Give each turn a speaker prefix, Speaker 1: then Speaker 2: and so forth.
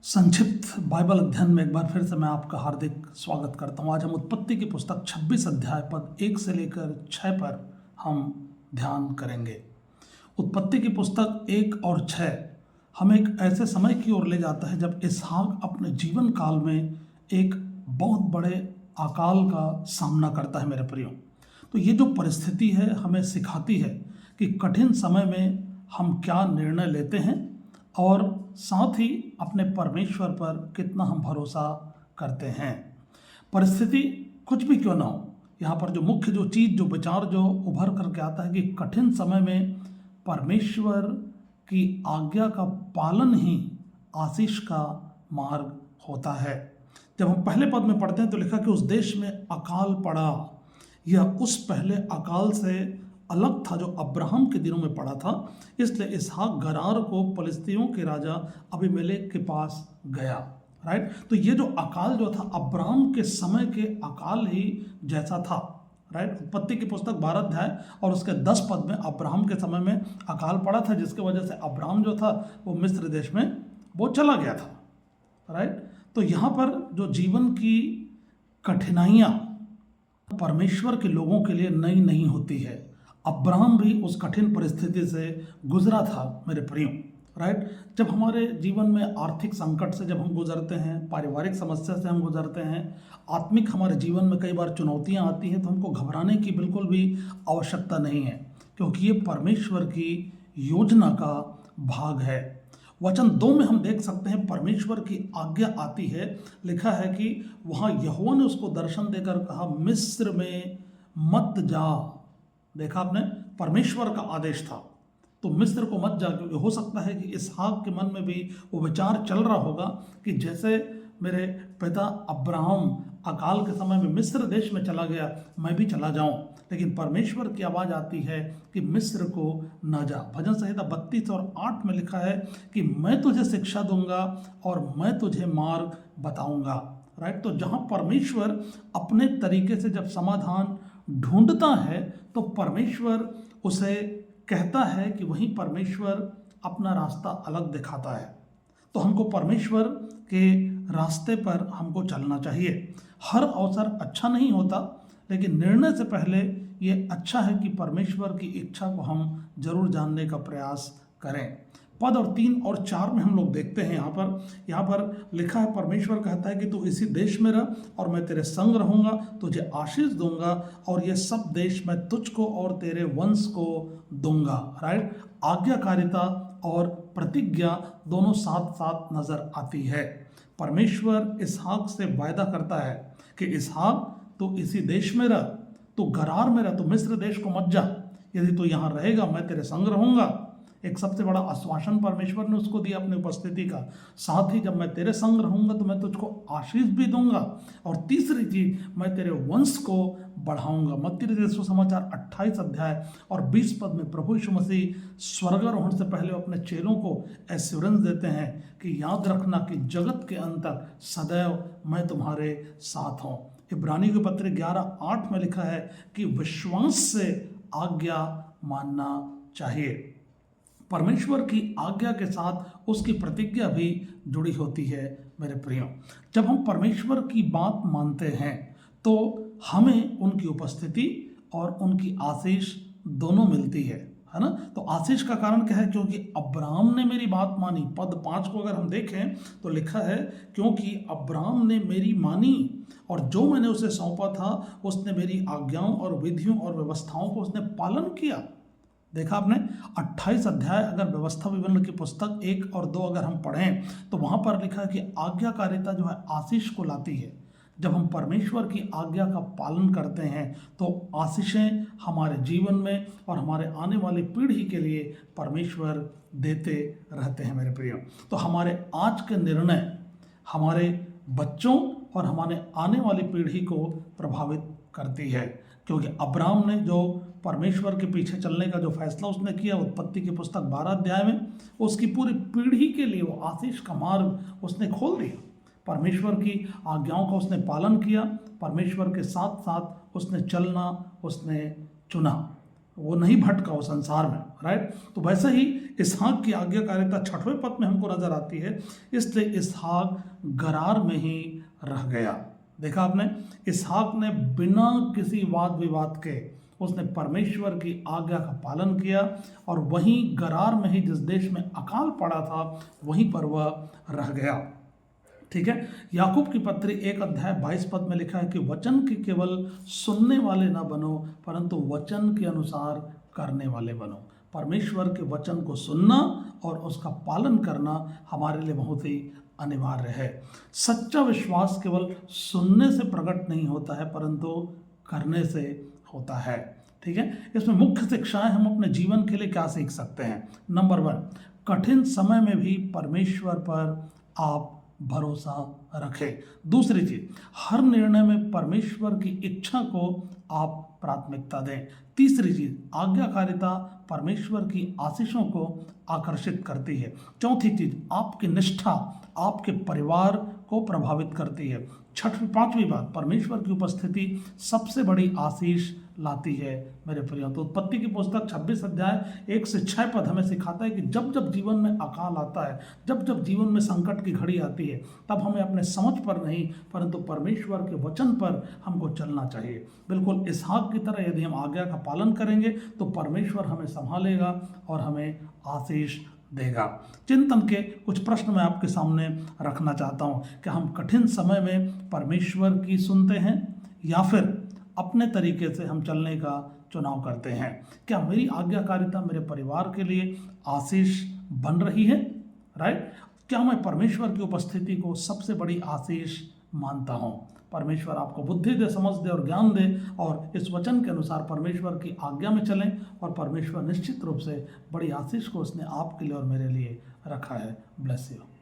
Speaker 1: संक्षिप्त बाइबल अध्ययन में एक बार फिर से मैं आपका हार्दिक स्वागत करता हूँ। आज हम उत्पत्ति की पुस्तक 26 अध्याय पद 1 से लेकर 6 पर हम ध्यान करेंगे। उत्पत्ति की पुस्तक 1 और 6 हमें एक ऐसे समय की ओर ले जाता है जब इसहाक अपने जीवन काल में एक बहुत बड़े अकाल का सामना करता है। मेरे प्रियो, तो ये जो परिस्थिति है हमें सिखाती है कि कठिन समय में हम क्या निर्णय लेते हैं और साथ ही अपने परमेश्वर पर कितना हम भरोसा करते हैं। परिस्थिति कुछ भी क्यों ना हो, यहाँ पर जो मुख्य जो चीज़ जो विचार जो उभर करके आता है कि कठिन समय में परमेश्वर की आज्ञा का पालन ही आशीष का मार्ग होता है। जब हम पहले पद में पढ़ते हैं तो लिखा कि उस देश में अकाल पड़ा। यह उस पहले अकाल से अलग था जो अब्राहम के दिनों में पड़ा था। इसलिए इसहाक गरार को फलिस्तियों के राजा अबीमेलेक के पास गया। राइट, तो ये जो अकाल जो था अब्राहम के समय के अकाल ही जैसा था। राइट, उत्पत्ति की पुस्तक 12 अध्याय और उसके 10 पद में अब्राहम के समय में अकाल पड़ा था, जिसकी वजह से अब्राहम जो था वो मिस्र देश में वो चला गया था। राइट, तो यहाँ पर जो जीवन की कठिनाइयाँ परमेश्वर के लोगों के लिए नई नहीं होती है। अब्राहम भी उस कठिन परिस्थिति से गुजरा था। मेरे प्रियो, राइट, जब हमारे जीवन में आर्थिक संकट से जब हम गुजरते हैं, पारिवारिक समस्या से हम गुजरते हैं, आत्मिक हमारे जीवन में कई बार चुनौतियां आती हैं, तो हमको घबराने की बिल्कुल भी आवश्यकता नहीं है, क्योंकि ये परमेश्वर की योजना का भाग है। वचन 2 में हम देख सकते हैं परमेश्वर की आज्ञा आती है। लिखा है कि वहाँ यहोवा ने उसको दर्शन देकर कहा, मिस्र में मत जा। देखा आपने, परमेश्वर का आदेश था, तो मिस्र को मत जा। क्योंकि हो सकता है कि इसहाक के मन में भी वो विचार चल रहा होगा कि जैसे मेरे पिता अब्राहम अकाल के समय में मिस्र देश में चला गया, मैं भी चला जाऊं। लेकिन परमेश्वर की आवाज़ आती है कि मिस्र को न जा। भजन संहिता 32 और 8 में लिखा है कि मैं तुझे शिक्षा दूंगा और मैं तुझे मार्ग बताऊंगा। राइट, तो जहाँ परमेश्वर अपने तरीके से जब समाधान ढूंढता है तो परमेश्वर उसे कहता है कि वहीं परमेश्वर अपना रास्ता अलग दिखाता है। तो हमको परमेश्वर के रास्ते पर हमको चलना चाहिए। हर अवसर अच्छा नहीं होता, लेकिन निर्णय से पहले ये अच्छा है कि परमेश्वर की इच्छा को हम जरूर जानने का प्रयास करें। पद और 3 और 4 में हम लोग देखते हैं यहाँ पर लिखा है, परमेश्वर कहता है कि तू इसी देश में रह और मैं तेरे संग रहूंगा, तुझे आशीष दूंगा और ये सब देश मैं तुझको और तेरे वंश को दूंगा। राइट, आज्ञाकारिता और प्रतिज्ञा दोनों साथ साथ नजर आती है। परमेश्वर इसहाक से वायदा करता है कि इसहाक तो इसी देश में रह, तो गरार में रह, तो मिस्र देश को मत जा। यदि तू यहाँ रहेगा मैं तेरे संग रहूंगा। एक सबसे बड़ा आश्वासन परमेश्वर ने उसको दिया अपनी उपस्थिति का। साथ ही जब मैं तेरे संग रहूंगा तो मैं तुझको आशीष भी दूंगा, और तीसरी चीज, मैं तेरे वंश को बढ़ाऊंगा। मत्ती सुसमाचार 28 अध्याय और 20 पद में प्रभु यीशु मसीह स्वर्गारोहण से पहले अपने चेलों को एश्योरेंस देते हैं कि याद रखना कि जगत के अंत तक सदैव मैं तुम्हारे साथ हूँ। इब्रानी के पत्र 11:8 में लिखा है कि विश्वास से आज्ञा मानना चाहिए। परमेश्वर की आज्ञा के साथ उसकी प्रतिज्ञा भी जुड़ी होती है। मेरे प्रियो, जब हम परमेश्वर की बात मानते हैं तो हमें उनकी उपस्थिति और उनकी आशीष दोनों मिलती है ना। तो आशीष का कारण क्या है? क्योंकि अब्राहम ने मेरी बात मानी। पद 5 को अगर हम देखें तो लिखा है, क्योंकि अब्राहम ने मेरी मानी और जो मैंने उसे सौंपा था उसने मेरी आज्ञाओं और विधियों और व्यवस्थाओं को उसने पालन किया। देखा आपने, 28 अध्याय अगर व्यवस्था विवरण की पुस्तक 1 और 2 अगर हम पढ़ें तो वहाँ पर लिखा है कि आज्ञाकारिता जो है आशीष को लाती है। जब हम परमेश्वर की आज्ञा का पालन करते हैं तो आशीषें हमारे जीवन में और हमारे आने वाली पीढ़ी के लिए परमेश्वर देते रहते हैं। मेरे प्रियो, तो हमारे आज के निर्णय हमारे बच्चों और हमारे आने वाली पीढ़ी को प्रभावित करती है। क्योंकि अब्राहम ने जो परमेश्वर के पीछे चलने का जो फैसला उसने किया, उत्पत्ति की पुस्तक 12 अध्याय में उसकी पूरी पीढ़ी के लिए वो आशीष का मार्ग उसने खोल दिया। परमेश्वर की आज्ञाओं का उसने पालन किया, परमेश्वर के साथ साथ उसने चलना उसने चुना। वो नहीं भटका वो संसार में, राइट। तो वैसे ही इसहाक की आज्ञाकारिता 6वें पद में हमको नजर आती है, इसलिए इसहाक गरार में ही रह गया। देखा आपने, इसहाक ने बिना किसी वाद विवाद के उसने परमेश्वर की आज्ञा का पालन किया और वहीं गरार में ही, जिस देश में अकाल पड़ा था, वहीं पर वह रह गया। ठीक है। याकूब की पत्री 1 अध्याय 22 पद में लिखा है कि वचन के केवल सुनने वाले ना बनो, परंतु वचन के अनुसार करने वाले बनो। परमेश्वर के वचन को सुनना और उसका पालन करना हमारे लिए बहुत ही अनिवार्य है। सच्चा विश्वास केवल सुनने से प्रकट नहीं होता है, परंतु करने से होता है। ठीक है। इसमें मुख्य शिक्षाएं हम अपने जीवन के लिए क्या सीख सकते हैं। नंबर 1, कठिन समय में भी परमेश्वर पर आप भरोसा रखें। दूसरी चीज, हर निर्णय में परमेश्वर की इच्छा को आप प्राथमिकता दें। तीसरी चीज, आज्ञाकारिता परमेश्वर की आशीषों को आकर्षित करती है। चौथी चीज, आपकी निष्ठा आपके परिवार को प्रभावित करती है। पांचवी बात, परमेश्वर की उपस्थिति सबसे बड़ी आशीष लाती है मेरे प्रियो। तो उत्पत्ति की पुस्तक 26 अध्याय 1 से 6 पद हमें सिखाता है कि जब जब जीवन में अकाल आता है, जब जब जीवन में संकट की घड़ी आती है, तब हमें अपने समझ पर नहीं परंतु परमेश्वर के वचन पर हमको चलना चाहिए। बिल्कुल इसहाक की तरह यदि हम आज्ञा का पालन करेंगे तो परमेश्वर हमें संभालेगा और हमें आशीष देगा। चिंतन के कुछ प्रश्न मैं आपके सामने रखना चाहता हूँ। क्या हम कठिन समय में परमेश्वर की सुनते हैं या फिर अपने तरीके से हम चलने का चुनाव करते हैं? क्या मेरी आज्ञाकारिता मेरे परिवार के लिए आशीष बन रही है? राइट। क्या मैं परमेश्वर की उपस्थिति को सबसे बड़ी आशीष मानता हूँ? परमेश्वर आपको बुद्धि दे, समझ दे और ज्ञान दे, और इस वचन के अनुसार परमेश्वर की आज्ञा में चलें, और परमेश्वर निश्चित रूप से बड़ी आशीष को उसने आपके लिए और मेरे लिए रखा है। Bless you.